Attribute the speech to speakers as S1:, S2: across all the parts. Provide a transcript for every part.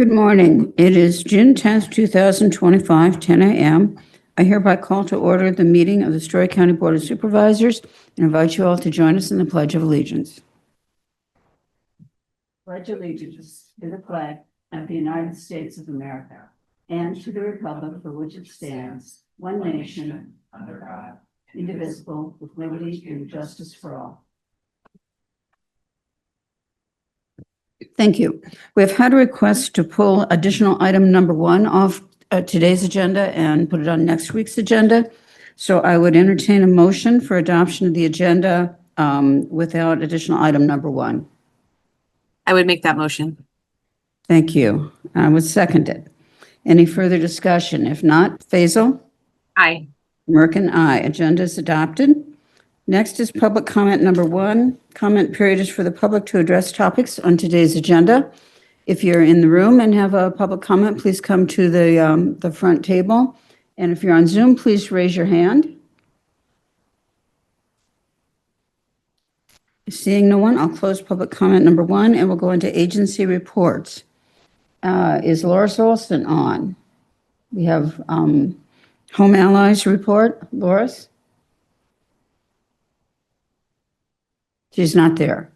S1: Good morning. It is June 10th, 2025, 10 a.m. I hereby call to order the meeting of the Story County Board of Supervisors and invite you all to join us in the Pledge of Allegiance. Pledge allegiance to the flag of the United States of America and to the republic for which it stands, one nation, under God, indivisible, with liberty and justice for all. Thank you. We've had a request to pull additional item number 1 off today's agenda and put it on next week's agenda. So I would entertain a motion for adoption of the agenda without additional item number 1.
S2: I would make that motion.
S1: Thank you. I would second it. Any further discussion? If not, Faisal?
S2: Aye.
S1: Merkin, aye. Agenda is adopted. Next is public comment number 1. Comment period is for the public to address topics on today's agenda. If you're in the room and have a public comment, please come to the front table. And if you're on Zoom, please raise your hand. Seeing no one, I'll close public comment number 1 and we'll go into agency reports. Is Loris Olson on? We have Home Allies report. Loris? She's not there.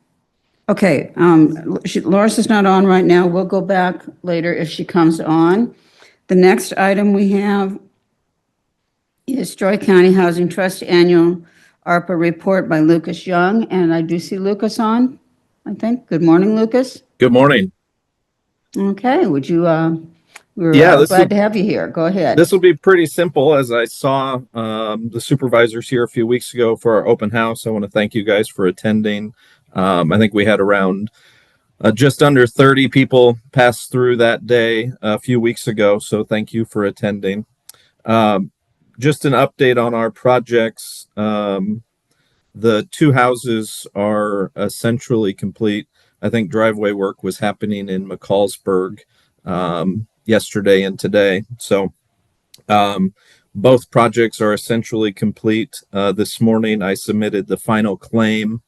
S1: Okay, Loris is not on right now. We'll go back later if she comes on. The next item we have is Story County Housing Trust Annual ARPA Report by Lucas Young, and I do see Lucas on, I think. Good morning, Lucas.
S3: Good morning.
S1: Okay, would you, we're glad to have you here. Go ahead.
S3: This will be pretty simple. As I saw the supervisors here a few weeks ago for our open house, I want to thank you guys for attending. I think we had around just under 30 people pass through that day a few weeks ago, so thank you for attending. Just an update on our projects. The 2 houses are essentially complete. I think driveway work was happening in McCallsburg yesterday and today. So both projects are essentially complete. This morning, I submitted the final claim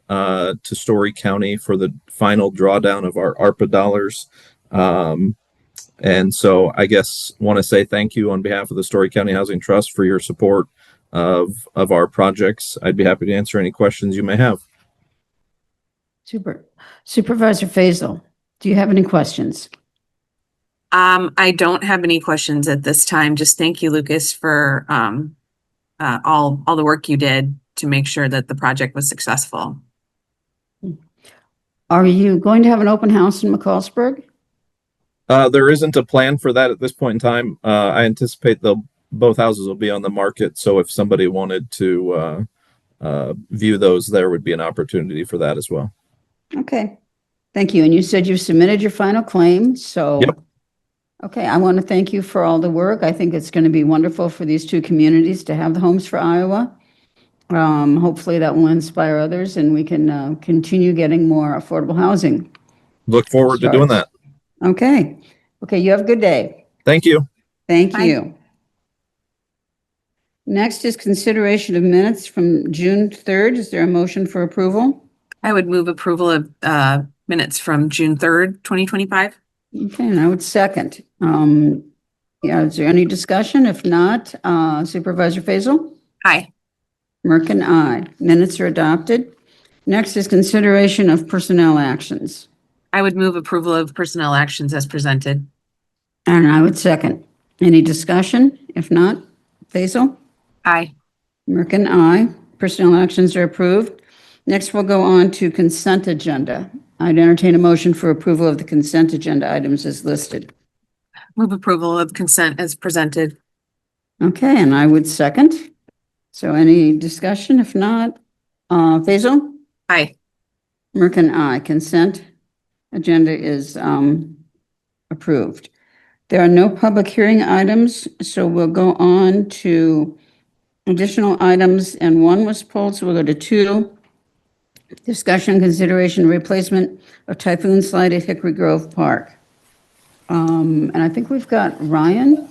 S3: to Story County for the final drawdown of our ARPA dollars. And so I guess want to say thank you on behalf of the Story County Housing Trust for your support of our projects. I'd be happy to answer any questions you may have.
S1: Super. Supervisor Faisal, do you have any questions?
S2: I don't have any questions at this time. Just thank you, Lucas, for all the work you did to make sure that the project was successful.
S1: Are you going to have an open house in McCallsburg?
S3: There isn't a plan for that at this point in time. I anticipate both houses will be on the market. So if somebody wanted to view those, there would be an opportunity for that as well.
S1: Okay. Thank you. And you said you submitted your final claim. So,
S3: yep.
S1: Okay. I want to thank you for all the work. I think it's going to be wonderful for these 2 communities to have the Homes for Iowa. Hopefully that will inspire others and we can continue getting more affordable housing.
S3: Look forward to doing that.
S1: Okay. Okay. You have a good day.
S3: Thank you.
S1: Thank
S2: Bye.
S1: you. Next is consideration of minutes from June 3rd. Is there a motion for approval?
S2: I would move approval of minutes from June 3rd, 2025.
S1: Okay, and I would second. Yeah, is there any discussion? If not, Supervisor Faisal?
S2: Aye.
S1: Merkin, aye. Minutes are adopted. Next is consideration of personnel actions.
S2: I would move approval of personnel actions as presented.
S1: And I would second. Any discussion? If not, Faisal?
S2: Aye.
S1: Merkin, aye. Personnel actions are approved. Next, we'll go on to consent agenda. I'd entertain a motion for approval of the consent agenda items as listed.
S2: Move approval of consent as presented.
S1: Okay, and I would second. So any discussion? If not, Faisal?
S2: Aye.
S1: Merkin, aye. Consent agenda is approved. There are no public hearing items, so we'll go on to additional items, and 1 was pulled, so we'll go to 2. Discussion, consideration, replacement of typhoon slide at Hickory Grove Park. And I think we've got Ryan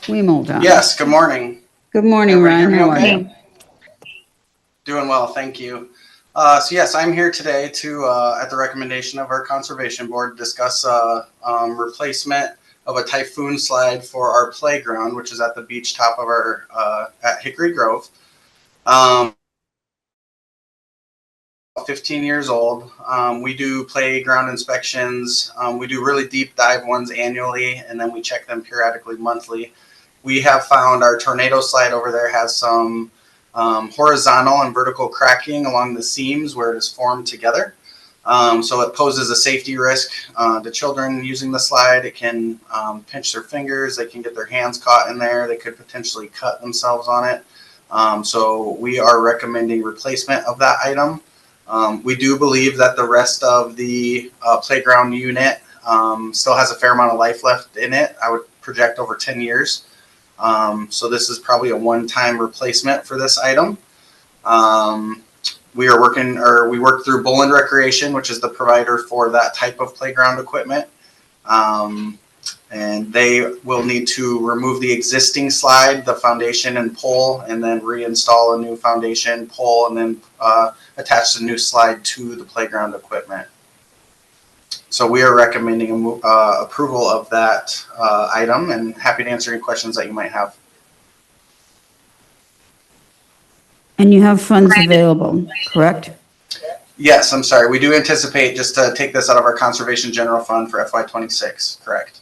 S1: Weimold on.
S4: Yes, good morning.
S1: Good morning, Ryan. How are you?
S4: Doing well, thank you. So yes, I'm here today to, at the recommendation of our conservation board, discuss replacement of a typhoon slide for our playground, which is at the beach top of our at Hickory Grove. 15 years old. We do playground inspections. We do really deep dive ones annually, and then we check them periodically monthly. We have found our tornado slide over there has some horizontal and vertical cracking along the seams where it is formed together. So it poses a safety risk to children using the slide. It can pinch their fingers. They can get their hands caught in there. They could potentially cut themselves on it. So we are recommending replacement of that item. We do believe that the rest of the playground unit still has a fair amount of life left in it. I would project over 10 years. So this is probably a one-time replacement for this item. We work through Boland Recreation, which is the provider for that type of playground equipment. And they will need to remove the existing slide, the foundation and pole, and then reinstall a new foundation, pole, and then attach the new slide to the playground equipment. So we are recommending approval of that item, and happy to answer any questions that you might have.
S1: And you have funds available, correct?
S4: Yes, I'm sorry. We do anticipate just to take this out of our Conservation General Fund for FY26, correct?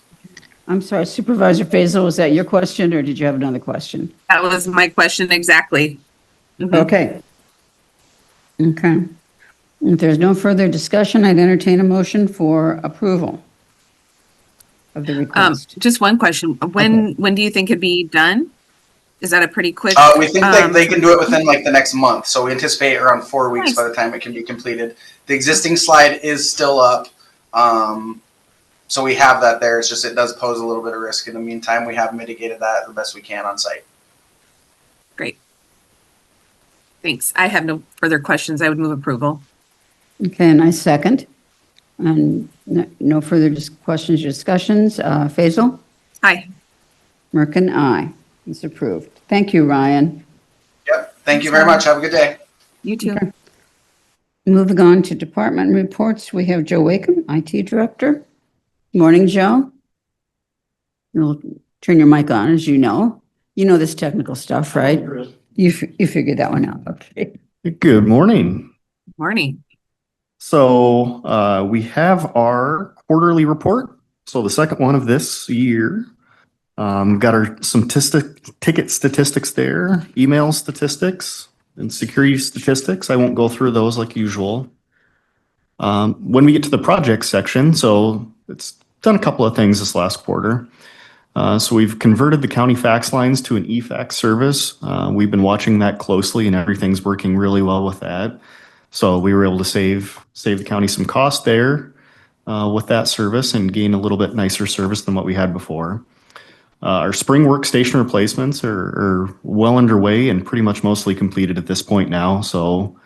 S1: I'm sorry, Supervisor Faisal, was that your question or did you have another question?
S2: That was my question exactly. Mhm.
S1: Okay. Okay. If there's no further discussion, I'd entertain a motion for approval of the request.
S2: Just one question. When do you think it'd be done? Is that a pretty quick?
S4: We think they can do it within like the next month. So we anticipate around 4 weeks
S2: Nice.
S4: by the time it can be completed. The existing slide is still up. So we have that there. It's just, it does pose a little bit of risk. In the meantime, we have mitigated that the best we can on site.
S2: Great. Thanks. I have no further questions. I would move approval.
S1: Okay, and I second. And no further questions or discussions. Faisal?
S2: Hi.
S1: Merkin, aye. It's approved. Thank you, Ryan.
S4: Yep. Thank you very much. Have a good day.
S2: You too.
S1: Okay. Moving on to department reports, we have Joe Wakeham, IT Director. Morning, Joe. You'll turn your mic on, as you know. You know this technical stuff, right? You figured that one out. Okay.
S5: Good morning.
S2: Morning.
S5: So we have our quarterly report. So the second one of this year. Got our some ticket statistics there, email statistics, and security statistics. I won't go through those like usual. When we get to the project section, so it's done a couple of things this last quarter. So we've converted the county fax lines to an e-fax service. We've been watching that closely, and everything's working really well with that. So we were able to save the county some cost there with that service and gain a little bit nicer service than what we had before. Our spring workstation replacements are well underway and pretty much mostly completed at this point now. So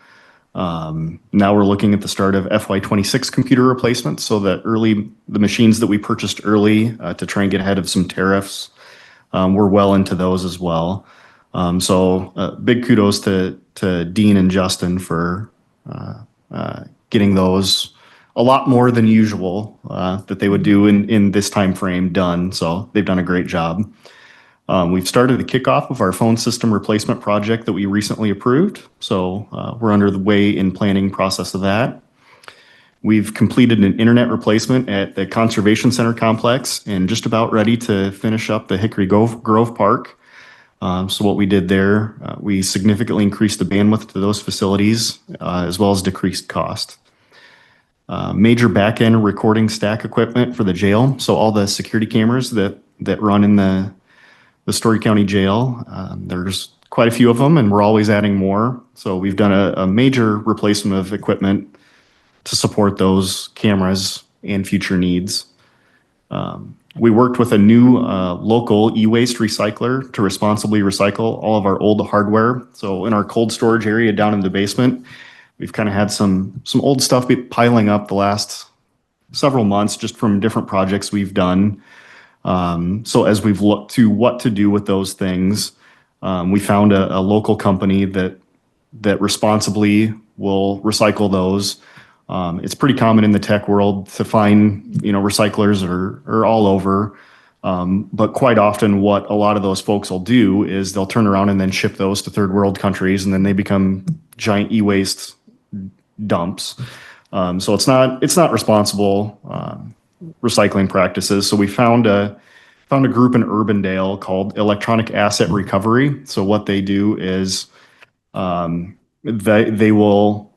S5: now we're looking at the start of FY26 computer replacements, so that the machines that we purchased early to try and get ahead of some tariffs, we're well into those as well. So big kudos to Dean and Justin for getting those a lot more than usual that they would do in this time frame done. So they've done a great job. We've started the kickoff of our phone system replacement project that we recently approved. So we're under the way in planning process of that. We've completed an internet replacement at the Conservation Center complex and just about ready to finish up the Hickory Grove Park. So what we did there, we significantly increased the bandwidth to those facilities as well as decreased cost. Major back-end recording stack equipment for the jail. So all the security cameras that run in the Story County Jail, there's quite a few of them and we're always adding more. So we've done a major replacement of equipment to support those cameras and future needs. We worked with a new local e-waste recycler to responsibly recycle all of our old hardware. So in our cold storage area down in the basement, we've kind of had some old stuff piling up the last several months just from different projects we've done. So as we've looked to what to do with those things, we found a local company that responsibly we'll recycle those. It's pretty common in the tech world to find, recyclers are all over. But quite often what a lot of those folks will do is they'll turn around and then ship those to third world countries, and then they become giant e-waste dumps. So it's not responsible recycling practices. So we found a group in Urbandale called Electronic Asset Recovery. So what they do is they will,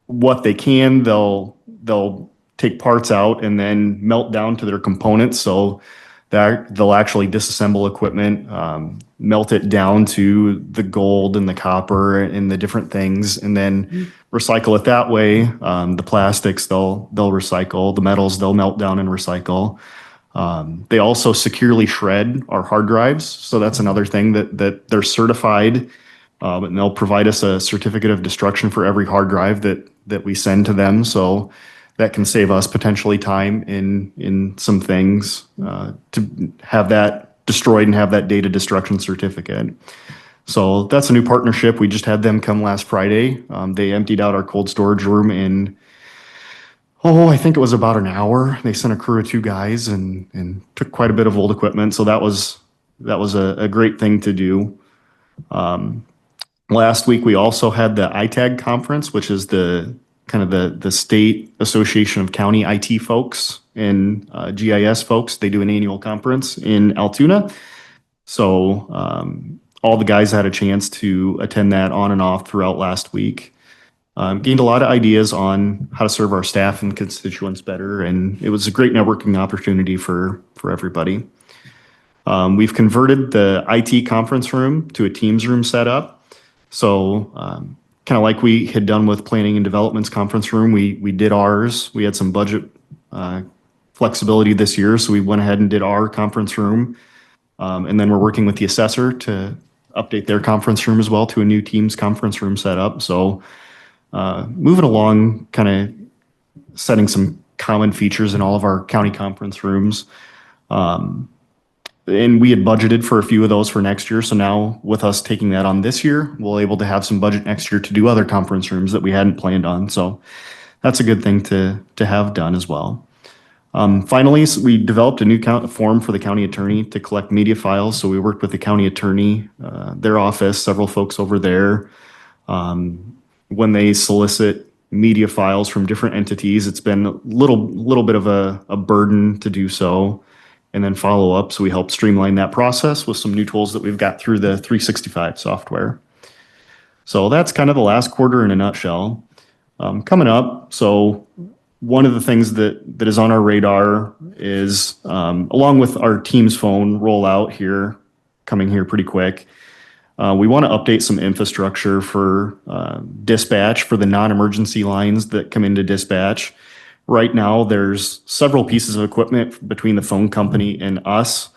S5: what they can, they'll take parts out and then melt down to their components. So that they'll actually disassemble equipment, melt it down to the gold and the copper and the different things, and then recycle it that way. The plastics they'll recycle, the metals they'll melt down and recycle. They also securely shred our hard drives, so that's another thing that they're certified, and they'll provide us a certificate of destruction for every hard drive that we send to them. So that can save us potentially time in some things to have that destroyed and have that data destruction certificate. So that's a new partnership. We just had them come last Friday. They emptied out our cold storage room in, I think it was about an hour. They sent a crew of 2 guys and took quite a bit of old equipment. So that was a great thing to do. Last week we also had the ITAG conference, which is the State Association of County IT folks and GIS folks. They do an annual conference in Altoona. So all the guys had a chance to attend that on and off throughout last week. Gained a lot of ideas on how to serve our staff and constituents better, and it was a great networking opportunity for everybody. We've converted the IT conference room to a Teams room setup. So kind of like we had done with planning and development's conference room, we did ours. We had some budget flexibility this year, so we went ahead and did our conference room. And then we're working with the assessor to update their conference room as well to a new Teams conference room setup. So moving along, kind of setting some common features in all of our county conference rooms. And we had budgeted for a few of those for next year. So now with us taking that on this year, we'll able to have some budget next year to do other conference rooms that we hadn't planned on. So that's a good thing to have done as well. Finally, we developed a new form for the county attorney to collect media files. So we worked with the county attorney, their office, several folks over there. When they solicit media files from different entities, it's been a little bit of a burden to do so. And then follow up. So we help streamline that process with some new tools that we've got through the 365 software. So that's kind of the last quarter in a nutshell. Coming up, so one of the things that is on our radar is, along with our Teams phone rollout here, coming here pretty quick, we want to update some infrastructure for dispatch for the non-emergency lines that come into dispatch. Right now, there's several pieces of equipment between the phone company and us.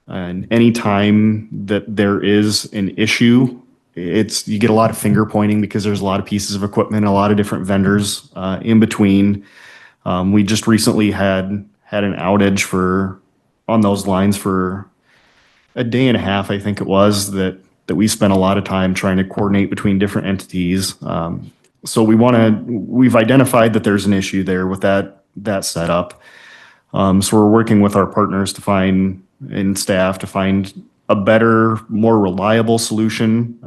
S5: And anytime that there is an issue, you get a lot of finger pointing because there's a lot of pieces of equipment, a lot of different vendors in between. We just recently had an outage on those lines for a day and a half, I think it was, that we spent a lot of time trying to coordinate between different entities. So we've identified that there's an issue there with that setup. So we're working with our partners and staff to find a better, more reliable solution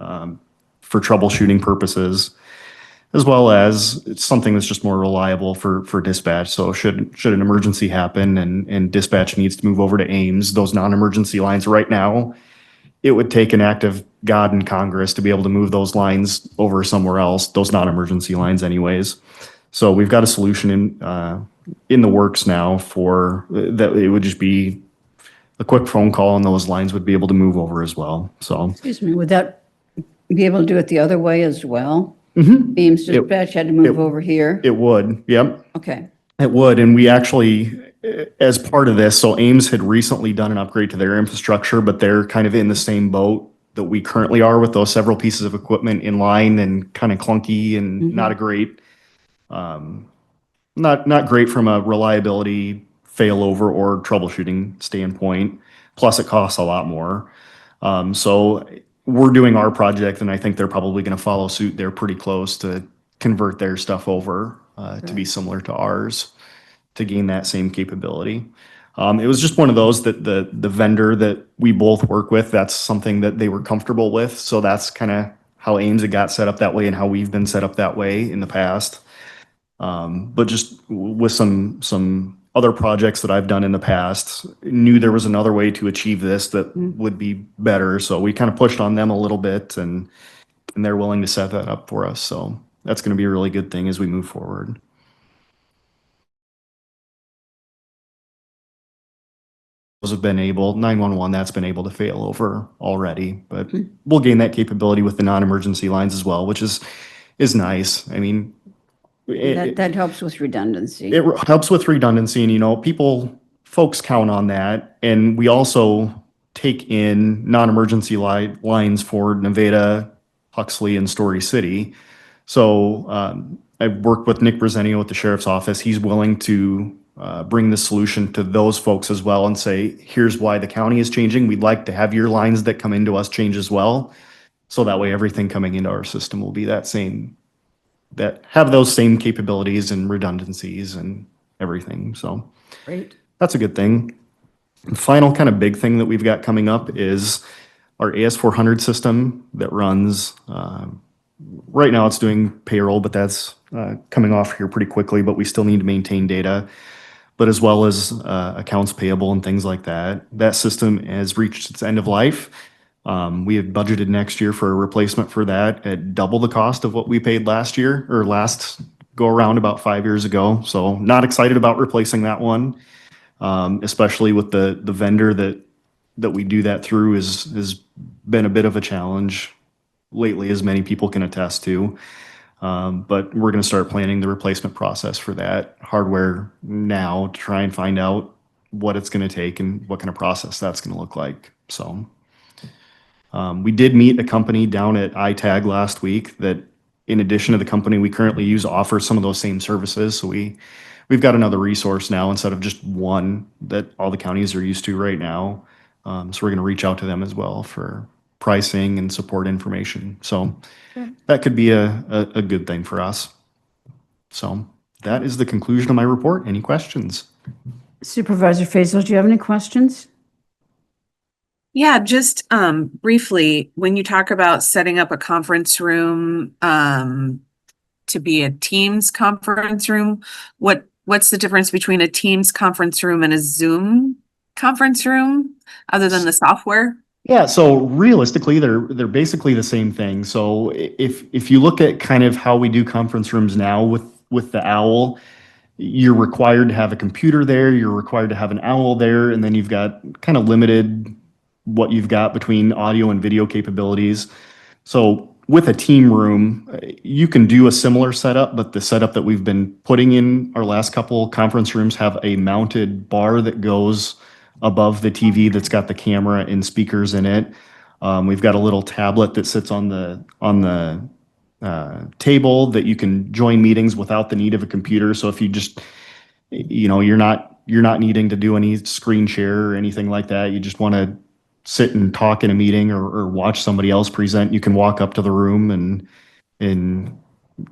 S5: for troubleshooting purposes, as well as it's something that's just more reliable for dispatch. So should an emergency happen and dispatch needs to move over to Ames, those non-emergency lines right now, it would take an act of God in Congress to be able to move those lines over somewhere else, those non-emergency lines anyways. So we've got a solution in the works now for that. It would just be a quick phone call and those lines would be able to move over as well. So,
S1: Excuse me, would that be able to do it the other way as well?
S5: Mhm.
S1: Ames dispatch had to move over here?
S5: It would, yep.
S1: Okay.
S5: It would, and we actually, as part of this, so Ames had recently done an upgrade to their infrastructure, but they're kind of in the same boat that we currently are with those several pieces of equipment in line and kind of clunky and not a great, not great from a reliability failover or troubleshooting standpoint. Plus, it costs a lot more. So we're doing our project, and I think they're probably going to follow suit. They're pretty close to convert their stuff over to be similar to ours to gain that same capability. It was just one of those that the vendor that we both work with, that's something that they were comfortable with. So that's kind of how Ames had got set up that way and how we've been set up that way in the past. But just with some other projects that I've done in the past, knew there was another way to achieve this that would be better. So we kind of pushed on them a little bit, and they're willing to set that up for us. So that's going to be a really good thing as we move forward. Those have been able, 911, that's been able to fail over already, but we'll gain that capability with the non-emergency lines as well, which is nice. I mean,
S1: That helps with redundancy.
S5: it helps with redundancy, and folks count on that. And we also take in non-emergency lines for Nevada, Huxley, and Story City. So I've worked with Nick Brezenio at the sheriff's office. He's willing to bring the solution to those folks as well and say, here's why the county is changing. We'd like to have your lines that come into us change as well. So that way everything coming into our system will be that have those same capabilities and redundancies and everything. So
S1: Great.
S5: that's a good thing. The final kind of big thing that we've got coming up is our AS400 system that runs, right now it's doing payroll, but that's coming off here pretty quickly, but we still need to maintain data, but as well as accounts payable and things like that. That system has reached its end of life. We have budgeted next year for a replacement for that at double the cost of what we paid last year, or last go around about 5 years ago. So not excited about replacing that one, especially with the vendor that we do that through has been a bit of a challenge lately, as many people can attest to. But we're going to start planning the replacement process for that hardware now to try and find out what it's going to take and what kind of process that's going to look like. So we did meet a company down at iTag last week that, in addition to the company we currently use, offers some of those same services. So we've got another resource now instead of just one that all the counties are used to right now. So we're going to reach out to them as well for pricing and support information. So that could be a good thing for us. So that is the conclusion of my report. Any questions?
S1: Supervisor Faisal, do you have any questions?
S2: Yeah, just briefly, when you talk about setting up a conference room to be a Teams conference room, what's the difference between a Teams conference room and a Zoom conference room, other than the software?
S5: Yeah, so realistically, they're basically the same thing. So if you look at kind of how we do conference rooms now with the OWL, you're required to have a computer there, you're required to have an OWL there, and then you've got kind of limited what you've got between audio and video capabilities. So with a team room, you can do a similar setup, but the setup that we've been putting in our last couple conference rooms have a mounted bar that goes above the TV that's got the camera and speakers in it. We've got a little tablet that sits on the table that you can join meetings without the need of a computer. So if you just, you're not needing to do any screen share or anything like that, you just want to sit and talk in a meeting or watch somebody else present, you can walk up to the room and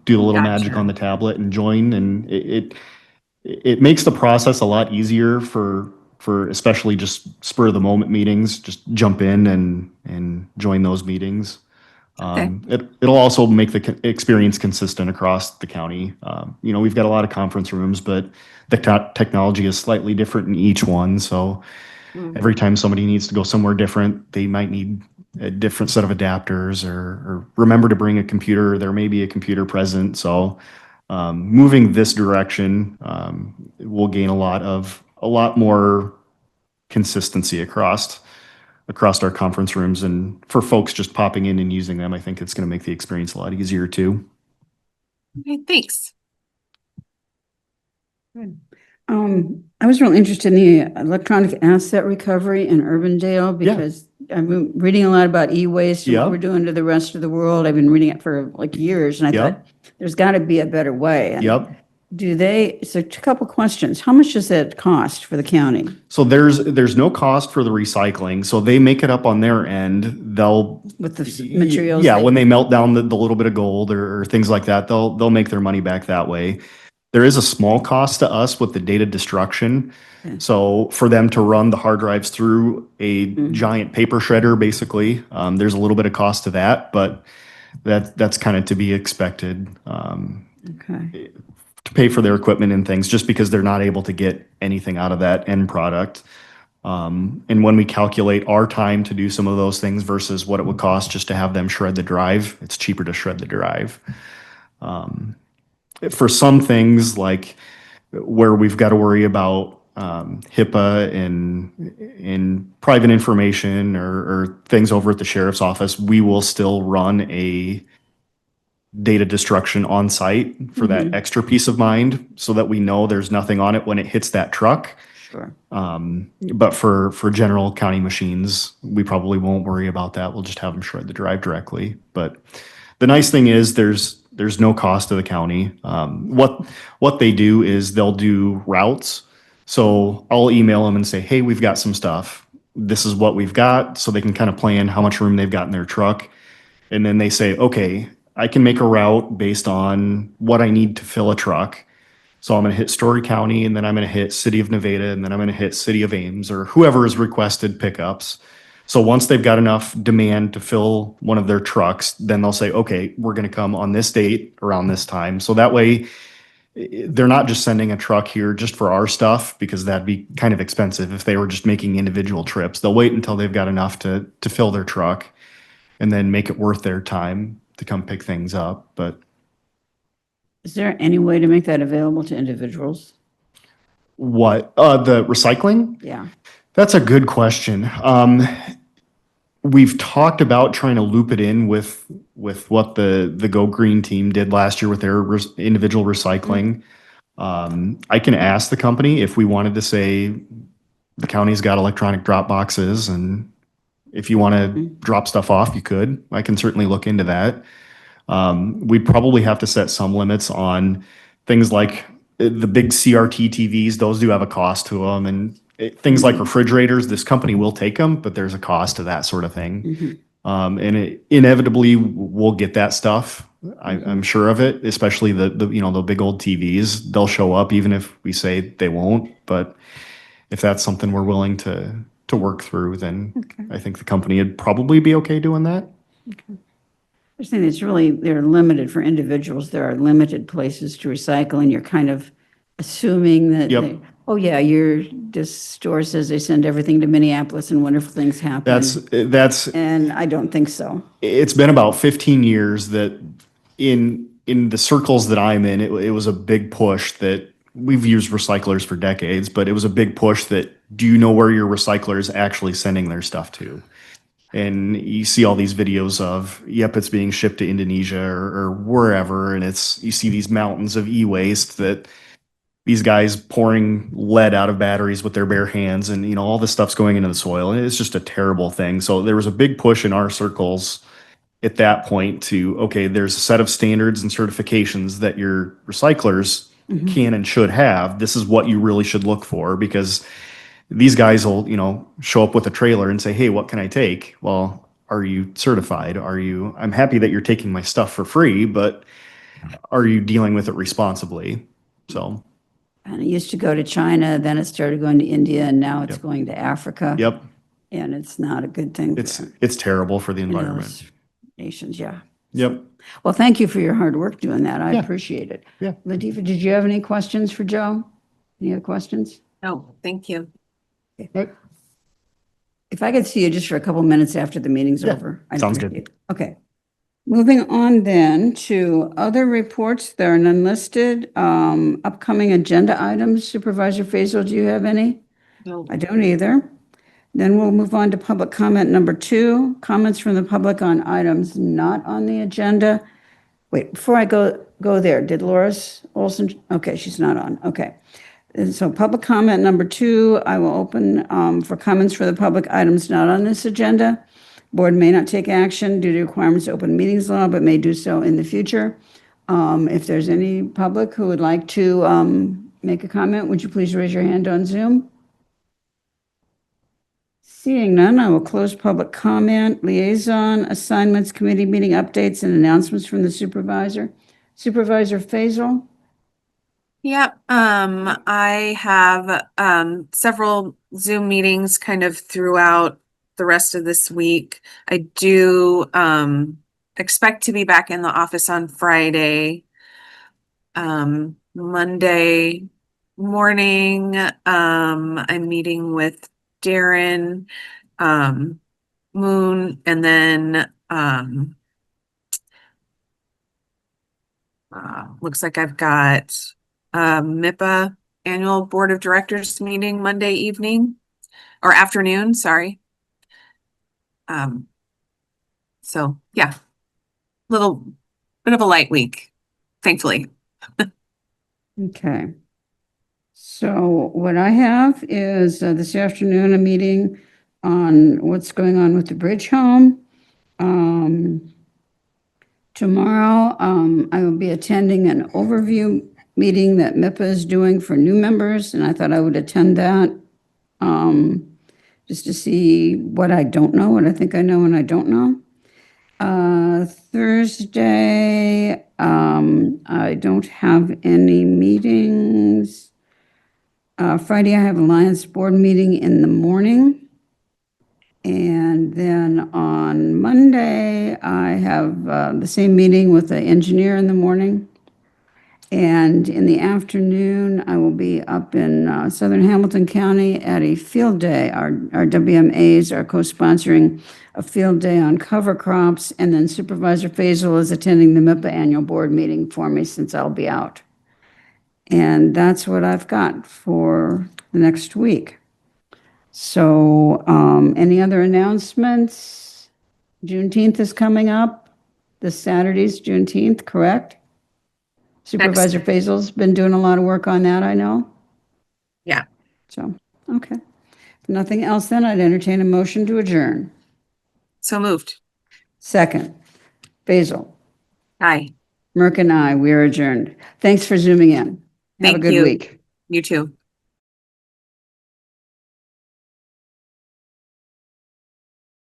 S5: do a little magic on the tablet and join. And it makes the process a lot easier for especially just spur of the moment meetings. Just jump in and join those meetings. It'll also make the experience consistent across the county. We've got a lot of conference rooms, but the technology is slightly different in each one. So every time somebody needs to go somewhere different, they might need a different set of adapters or remember to bring a computer. There may be a computer present. So moving this direction will gain a lot more consistency across our conference rooms. And for folks just popping in and using them, I think it's going to make the experience a lot easier too.
S2: Okay, thanks.
S1: Good. I was really interested in the electronic asset recovery in Urbandale because I've been reading a lot about e-waste and what we're doing to the rest of the world. I've been reading it for like years, and I thought there's got to be a better way. And So a couple questions. How much does that cost for the county?
S5: So there's no cost for the recycling. So they make it up on their end. They'll
S1: With the materials?
S5: Yeah, when they melt down the little bit of gold or things like that, they'll make their money back that way. There is a small cost to us with the data destruction.
S1: Okay.
S5: So for them to run the hard drives through a giant paper shredder, basically, there's a little bit of cost to that, but that's kind of to be expected.
S1: Okay.
S5: To pay for their equipment and things just because they're not able to get anything out of that end product. And when we calculate our time to do some of those things versus what it would cost just to have them shred the drive, it's cheaper to shred the drive. For some things like where we've got to worry about HIPAA and private information or things over at the sheriff's office, we will still run a data destruction on site for that extra peace of mind so that we know there's nothing on it when it hits that truck.
S1: Sure.
S5: But for general county machines, we probably won't worry about that. We'll just have them shred the drive directly. But the nice thing is there's no cost to the county. What they do is they'll do routes. So I'll email them and say, hey, we've got some stuff. This is what we've got. So they can kind of plan how much room they've got in their truck. And then they say, okay, I can make a route based on what I need to fill a truck. So I'm going to hit Story County, and then I'm going to hit City of Nevada, and then I'm going to hit City of Ames, or whoever has requested pickups. So once they've got enough demand to fill one of their trucks, then they'll say, okay, we're going to come on this date around this time. So that way, they're not just sending a truck here just for our stuff, because that'd be kind of expensive if they were just making individual trips. They'll wait until they've got enough to fill their truck and then make it worth their time to come pick things up. But
S1: Is there any way to make that available to individuals?
S5: what, the recycling?
S1: Yeah.
S5: That's a good question. We've talked about trying to loop it in with what the Go Green team did last year with their individual recycling. I can ask the company if we wanted to say the county's got electronic drop boxes, and if you want to drop stuff off, you could. I can certainly look into that. We'd probably have to set some limits on things like the big CRT TVs. Those do have a cost to them, and things like refrigerators. This company will take them, but there's a cost to that sort of thing. And inevitably we'll get that stuff. I'm sure of it, especially the big old TVs. They'll show up even if we say they won't. But if that's something we're willing to work through, then I think the company would probably be okay doing that.
S1: I think it's really, they're limited for individuals. There are limited places to recycle, and you're kind of assuming that,
S5: Yep.
S1: this store says they send everything to Minneapolis and wonderful things happen.
S5: That's
S1: And I don't think so.
S5: It's been about 15 years that in the circles that I'm in, it was a big push that we've used recyclers for decades, but it was a big push that, do you know where your recycler is actually sending their stuff to? And you see all these videos of, yep, it's being shipped to Indonesia or wherever. And you see these mountains of e-waste that these guys pouring lead out of batteries with their bare hands, and all this stuff's going into the soil. And it's just a terrible thing. So there was a big push in our circles at that point to, okay, there's a set of standards and certifications that your recyclers can and should have. This is what you really should look for, because these guys will, show up with a trailer and say, hey, what can I take? Well, are you certified? I'm happy that you're taking my stuff for free, but are you dealing with it responsibly? So.
S1: And it used to go to China, then it started going to India, and now it's going to Africa.
S5: Yep.
S1: And it's not a good thing.
S5: It's terrible for the environment.
S1: Those nations, yeah.
S5: Yep.
S1: Well, thank you for your hard work doing that. I appreciate it.
S5: Yeah.
S1: Latifa, did you have any questions for Joe? Any other questions?
S2: No, thank you.
S5: Right.
S1: If I could see you just for a couple minutes after the meeting's over. I'd
S5: sounds good.
S1: appreciate it. Okay. Moving on then to other reports. There are none listed. Upcoming agenda items. Supervisor Faisal, do you have any?
S2: No.
S1: I don't either. Then we'll move on to public comment number 2, comments from the public on items not on the agenda. Wait, before I go there, did Loris Olson? Okay, she's not on. Okay. And so public comment number 2, I will open for comments for the public items not on this agenda. Board may not take action due to requirements of open meetings law, but may do so in the future. If there's any public who would like to make a comment, would you please raise your hand on Zoom? Seeing none, I will close public comment, liaison, assignments, committee meeting updates, and announcements from the supervisor. Supervisor Faisal?
S2: Yep, I have several Zoom meetings kind of throughout the rest of this week. I do expect to be back in the office on Friday. Monday morning, I'm meeting with Darren, Moon, and then looks like I've got MIPA annual board of directors meeting Monday evening or afternoon, sorry. So yeah, little bit of a light week, thankfully.
S1: Okay. So what I have is this afternoon, a meeting on what's going on with the bridge home. Tomorrow, I will be attending an overview meeting that MIPA is doing for new members, and I thought I would attend that just to see what I don't know, what I think I know and I don't know. Thursday, I don't have any meetings. Friday, I have a Lions Board meeting in the morning. And then on Monday, I have the same meeting with the engineer in the morning. And in the afternoon, I will be up in Southern Hamilton County at a field day. Our WMAs are co-sponsoring a field day on cover crops. And then Supervisor Faisal is attending the MIPA annual board meeting for me since I'll be out. And that's what I've got for the next week. So, any other announcements? Juneteenth is coming up. This Saturday's Juneteenth, correct? Supervisor Faisal's been doing a lot of work on that, I know.
S2: Yeah.
S1: So, okay. If nothing else, then I'd entertain a motion to adjourn.
S2: So moved.
S1: Second, Faisal,
S2: Hi,
S1: Merck and I, we are adjourned. Thanks for zooming in. Have a
S2: Thank
S1: good
S2: you.
S1: week.
S2: You too.